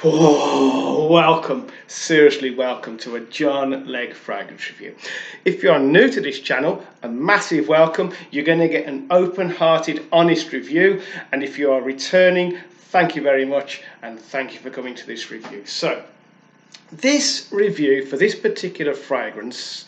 Whoa, welcome, seriously welcome to a John Legg fragrance review. If you are new to this channel, a massive welcome. You're going to get an open-hearted, honest review, and if you are returning, thank you very much and thank you for coming to this review. So, this review for this particular fragrance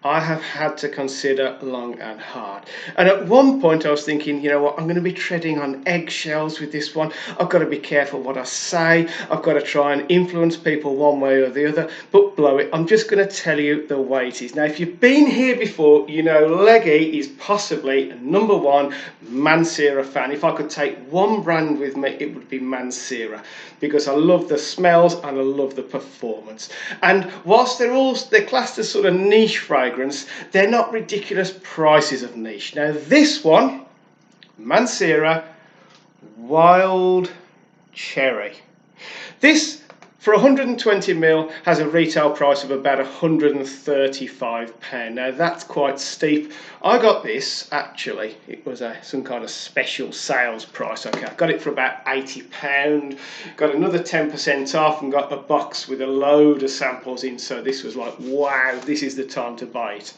I have had to consider long and hard. And at one point I was thinking, you know what, I'm going to be treading on eggshells with this one. I've got to be careful what I say. I've got to try and influence people one way or the other. But blow it, I'm just going to tell you the way it is. Now, if you've been here before, you know Leggy is possibly a #1 Mancera fan. If I could take one brand with me, it would be Mancera, because I love the smells and I love the performance. And whilst they're classed as sort of niche fragrance, they're not ridiculous prices of niche. Now this one, Mancera Wild Cherry. This, for 120ml, has a retail price of about £135. Now that's quite steep. I got this, actually, it was some kind of special sales price. Okay, I got it for about £80. Got another 10% off and got a box with a load of samples in. So this was like, wow, this is the time to buy it.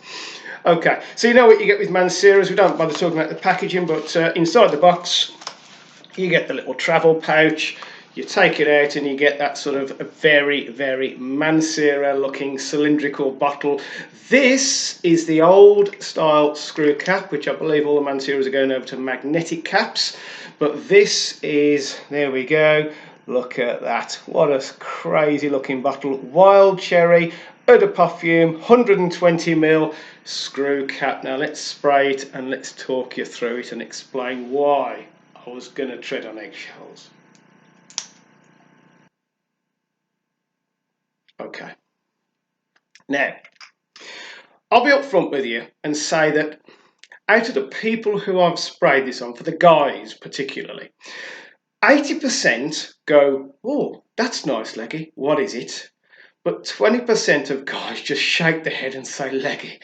Okay, so you know what you get with Manceras. We don't bother talking about the packaging, but inside the box, you get the little travel pouch. You take it out and you get that sort of a very, very Mancera looking cylindrical bottle. This is the old style screw cap, which I believe all the Manceras are going over to magnetic caps. But this is, there we go, look at that. What a crazy looking bottle. Wild Cherry, eau de perfume, 120ml screw cap. Now let's spray it and let's talk you through it and explain why I was going to tread on eggshells. Okay, now I'll be upfront with you and say that out of the people who I've sprayed this on, for the guys particularly, 80% go, oh, that's nice, Leggy, what is it? But 20% of guys just shake their head and say, Leggy,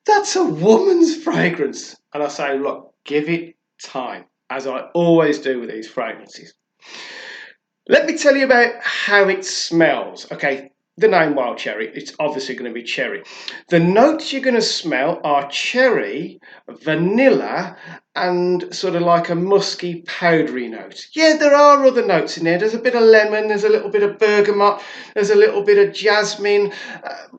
that's a woman's fragrance. And I say, look, give it time, as I always do with these fragrances. Let me tell you about how it smells. Okay, the name Wild Cherry, it's obviously going to be cherry. The notes you're going to smell are cherry, vanilla, and sort of like a musky, powdery note. Yeah, there are other notes in there. There's a bit of lemon, there's a little bit of bergamot, there's a little bit of jasmine.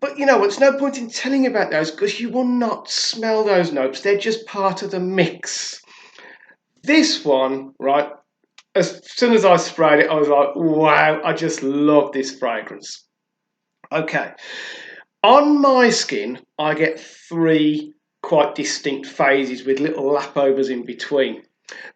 But you know what, there's no point in telling you about those because you will not smell those notes. They're just part of the mix. This one, right, as soon as I sprayed it, I was like, wow, I just love this fragrance. Okay, on my skin, I get 3 quite distinct phases with little lapovers in between.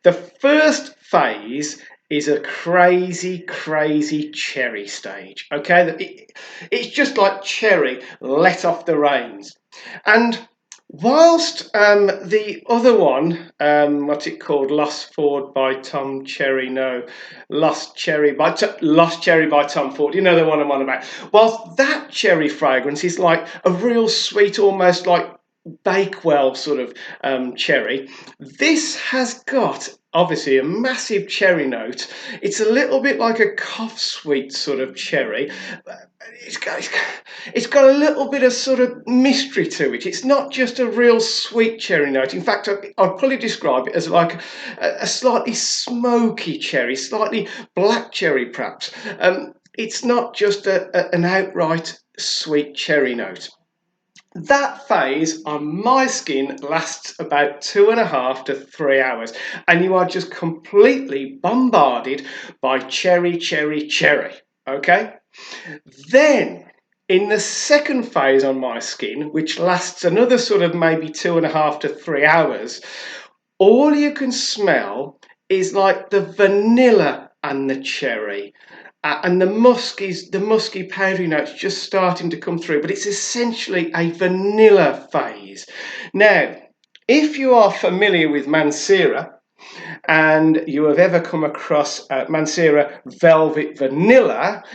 The first phase is a crazy, crazy cherry stage. Okay, it's just like cherry let off the reins. And whilst the other one, what's it called? Lost Ford by Tom Cherry. No, Lost Cherry by Tom Ford. You know the one I'm on about. Whilst that cherry fragrance is like a real sweet, almost like Bakewell sort of cherry. This has got obviously a massive cherry note. It's a little bit like a cough sweet sort of cherry. It's got a little bit of sort of mystery to it. It's not just a real sweet cherry note. In fact, I'd probably describe it as like a slightly smoky cherry, slightly black cherry perhaps. It's not just an outright sweet cherry note. That phase on my skin lasts about 2.5 to 3 hours, and you are just completely bombarded by cherry, cherry, cherry. Okay? Then, in the second phase on my skin, which lasts another sort of maybe 2.5 to 3 hours, all you can smell is like the vanilla and the cherry. And the musky powdery notes just starting to come through, but it's essentially a vanilla phase. Now, if you are familiar with Mancera and you have ever come across Mancera Velvet Vanilla,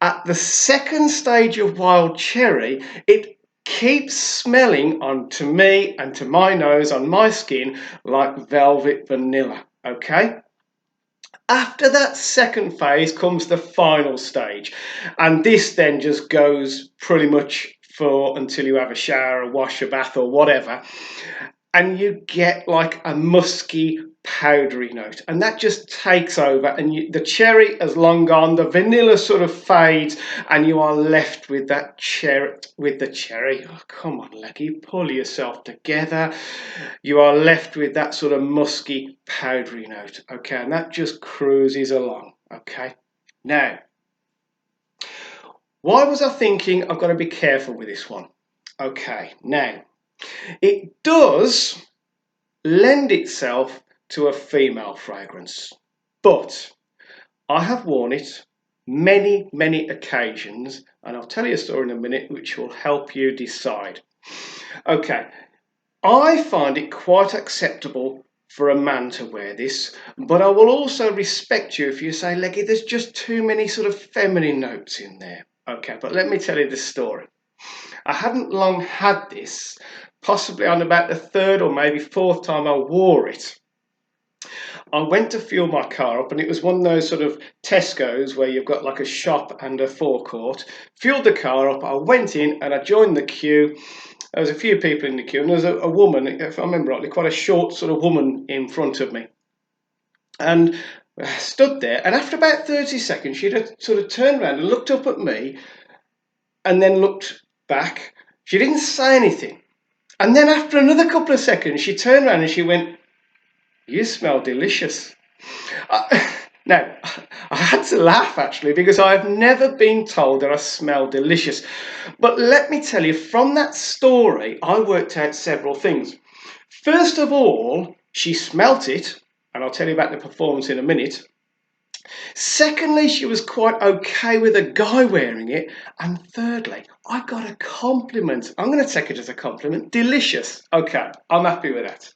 at the second stage of Wild Cherry, it keeps smelling to me and to my nose, on my skin, like velvet vanilla, okay? After that second phase comes the final stage, and this then just goes pretty much for until you have a shower, a wash, a bath, or whatever, and you get like a musky, powdery note, and that just takes over. And the cherry has long gone, the vanilla sort of fades, and you are left with that cherry. With the cherry, oh, come on, Leggy, pull yourself together. You are left with that sort of musky, powdery note, okay, and that just cruises along, okay. Now, why was I thinking I've got to be careful with this one? Okay, now, it does lend itself to a female fragrance, but I have worn it many occasions, and I'll tell you a story in a minute which will help you decide. Okay, I find it quite acceptable for a man to wear this, but I will also respect you if you say, Leggy, there's just too many sort of feminine notes in there. Okay, but let me tell you the story. I hadn't long had this, possibly on about the third or maybe fourth time I wore it. I went to fuel my car up, and it was one of those sort of Tesco's where you've got like a shop and a forecourt. Fueled the car up, I went in and I joined the queue. There was a few people in the queue, and there was a woman, if I remember rightly, quite a short sort of woman in front of me. And I stood there, and after about 30 seconds, she'd sort of turned around and looked up at me and then looked back. She didn't say anything. And then after another couple of seconds, she turned around and she went, "You smell delicious." Now, I had to laugh actually, because I have never been told that I smell delicious. But let me tell you, from that story, I worked out several things. First of all, she smelt it, and I'll tell you about the performance in a minute. Secondly, she was quite okay with a guy wearing it. And thirdly, I got a compliment. I'm going to take it as a compliment. Delicious. Okay, I'm happy with that.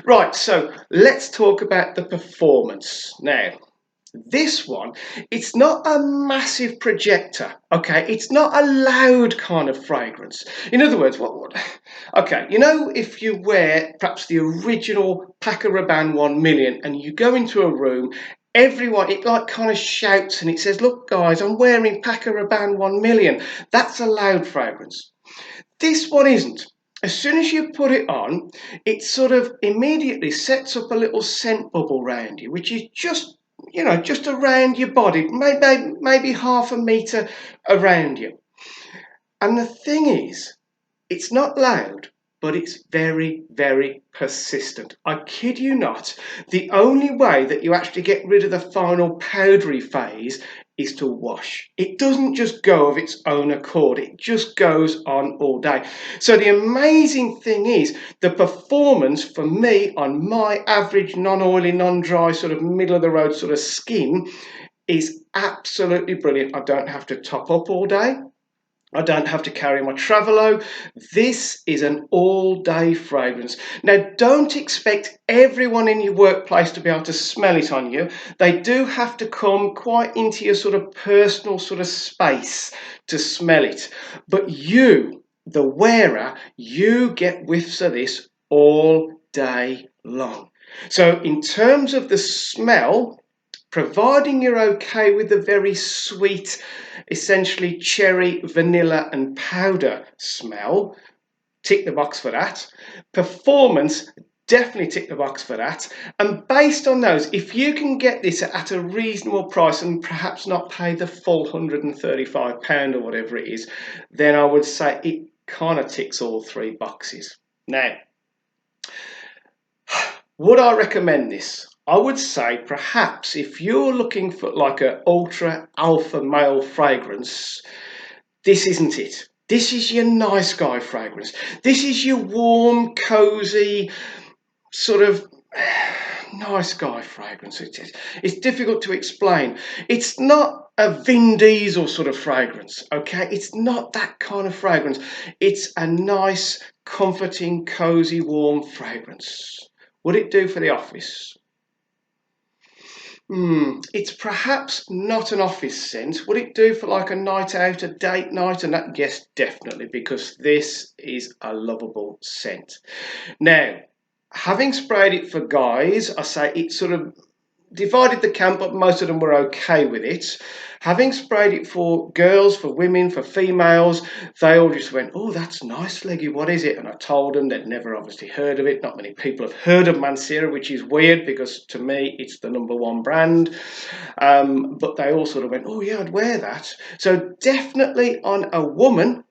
Right, so let's talk about the performance. Now, this one, it's not a massive projector, okay? It's not a loud kind of fragrance. In other words, okay, you know, if you wear perhaps the original Paco Rabanne 1 million and you go into a room, everyone, it like kind of shouts and it says, "Look guys, I'm wearing Paco Rabanne 1 million. That's a loud fragrance. This one isn't. As soon as you put it on, it sort of immediately sets up a little scent bubble around you, which is just, you know, just around your body, maybe half a meter around you. And the thing is, it's not loud, but it's very persistent. I kid you not. The only way that you actually get rid of the final powdery phase is to wash. It doesn't just go of its own accord. It just goes on all day. So the amazing thing is the performance for me on my average non-oily, non-dry, sort of middle of the road sort of skin is absolutely brilliant. I don't have to top up all day. I don't have to carry my Travelo. This is an all-day fragrance. Now, don't expect everyone in your workplace to be able to smell it on you. They do have to come quite into your sort of personal sort of space to smell it. But you, the wearer, you get whiffs of this all day long. So in terms of the smell, providing you're okay with the very sweet, essentially cherry, vanilla and powder smell, tick the box for that. Performance, definitely tick the box for that. And based on those, if you can get this at a reasonable price and perhaps not pay the full £135 or whatever it is, then I would say it kind of ticks all three boxes. Now, would I recommend this? I would say perhaps if you're looking for like an ultra alpha male fragrance, this isn't it. This is your nice guy fragrance. This is your warm, cozy, sort of nice guy fragrance. It's difficult to explain. It's not a Vin Diesel sort of fragrance, okay? It's not that kind of fragrance. It's a nice, comforting, cozy, warm fragrance. Would it do for the office? It's perhaps not an office scent. Would it do for like a night out, a date night? And that, yes, definitely, because this is a lovable scent. Now, having sprayed it for guys, I say it sort of divided the camp, but most of them were okay with it. Having sprayed it for girls, for women, for females, they all just went, oh, that's nice, Leggy, what is it? And I told them they'd never obviously heard of it. Not many people have heard of Mancera, which is weird because to me it's the #1 brand. But they all sort of went, oh yeah, I'd wear that. So definitely on a woman,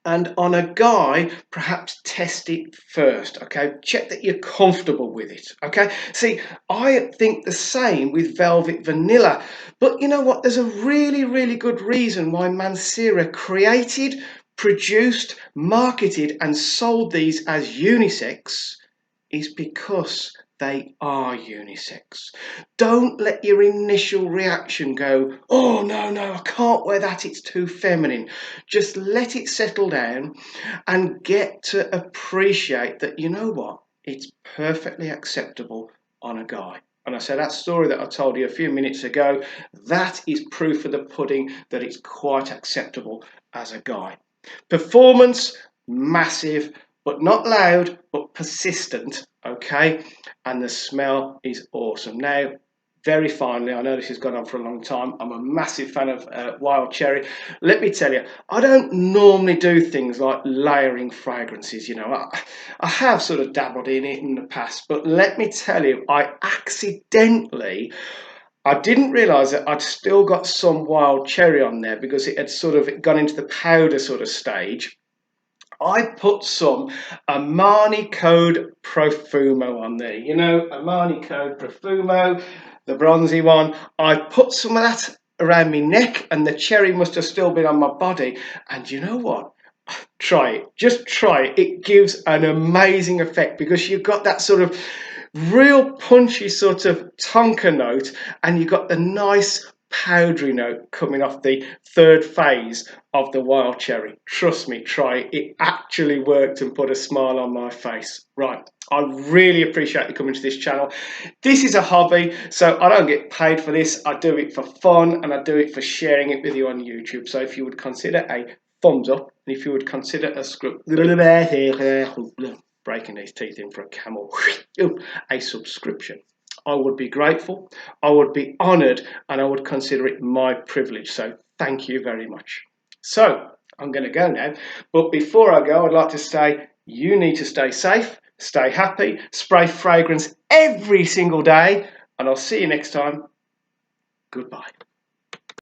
and on a guy, perhaps test it first, okay? Check that you're comfortable with it, okay? See, I think the same with Velvet Vanilla, but you know what? There's a really, really good reason why Mancera created, produced, marketed, and sold these as unisex is because they are unisex. Don't let your initial reaction go, oh no, I can't wear that, it's too feminine. Just let it settle down and get to appreciate that, you know what, it's perfectly acceptable on a guy. And I said that story that I told you a few minutes ago, that is proof of the pudding that it's quite acceptable as a guy. Performance, massive, but not loud, but persistent, okay? And the smell is awesome. Now, very finally, I know this has gone on for a long time. I'm a massive fan of wild cherry. Let me tell you, I don't normally do things like layering fragrances, you know. I have sort of dabbled in it in the past, but let me tell you, I didn't realise that I'd still got some wild cherry on there because it had sort of gone into the powder sort of stage. I put some Armani Code Profumo on there. You know, Armani Code Profumo, the bronzy one. I put some of that around my neck and the cherry must have still been on my body. And you know what? Try it. Just try it. It gives an amazing effect because you've got that sort of real punchy sort of tonka note and you've got the nice powdery note coming off the third phase of the wild cherry. Trust me, try it. It actually worked and put a smile on my face. Right, I really appreciate you coming to this channel. This is a hobby, so I don't get paid for this. I do it for fun and I do it for sharing it with you on YouTube. So if you would consider a thumbs up and if you would consider a breaking these teeth in for a camel, a subscription, I would be grateful, I would be honoured, and I would consider it my privilege. So thank you very much. So I'm going to go now, but before I go, I'd like to say you need to stay safe, stay happy, spray fragrance every single day, and I'll see you next time. Goodbye.